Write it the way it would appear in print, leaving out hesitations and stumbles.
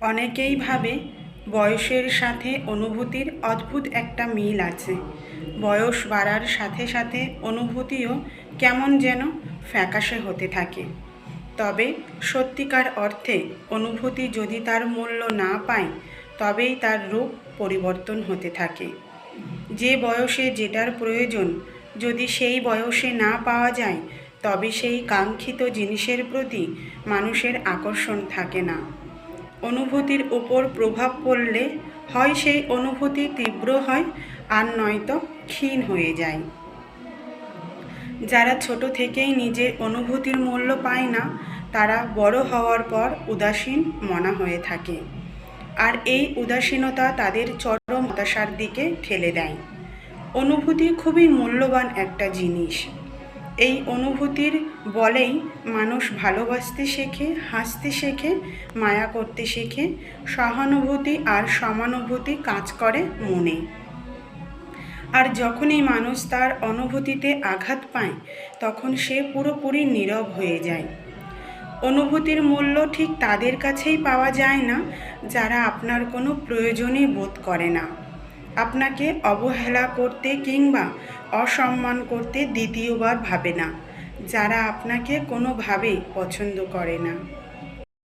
অনেকেই ভাবে বয়সের সাথে অনুভূতির অদ্ভুত একটা মিল আছে। বয়স বাড়ার সাথে সাথে অনুভূতিও কেমন যেন ফ্যাকাশে হতে থাকে। তবে সত্যিকার অর্থে অনুভূতি যদি তার মূল্য না পায়, তবেই তার রূপ পরিবর্তন হতে থাকে। যে বয়সে যেটার প্রয়োজন যদি সেই বয়সে না পাওয়া যায়, তবে সেই কাঙ্ক্ষিত জিনিসের প্রতি মানুষের আকর্ষণ থাকে না। অনুভূতির উপর প্রভাব পড়লে হয় সেই অনুভূতি তীব্র হয়, আর নয়তো ক্ষীণ হয়ে যায়। যারা ছোট থেকেই নিজের অনুভূতির মূল্য পায় না, তারা বড় হওয়ার পর উদাসীন মনা হয়ে থাকে, আর এই উদাসীনতা তাদের চরম হতাশার দিকে ঠেলে দেয়। অনুভূতি খুবই মূল্যবান একটা জিনিস। এই অনুভূতির বলেই মানুষ ভালোবাসতে শেখে, হাসতে শেখে, মায়া করতে শেখে, সহানুভূতি আর সমানুভূতি কাজ করে মনে। আর যখনই মানুষ তার অনুভূতিতে আঘাত পায়, তখন সে পুরোপুরি নীরব হয়ে যায়। অনুভূতির মূল্য ঠিক তাদের কাছেই পাওয়া যায় না, যারা আপনার কোনো প্রয়োজনই বোধ করে না, আপনাকে অবহেলা করতে কিংবা অসম্মান করতে দ্বিতীয়বার ভাবে না, যারা আপনাকে কোনোভাবেই পছন্দ করে না।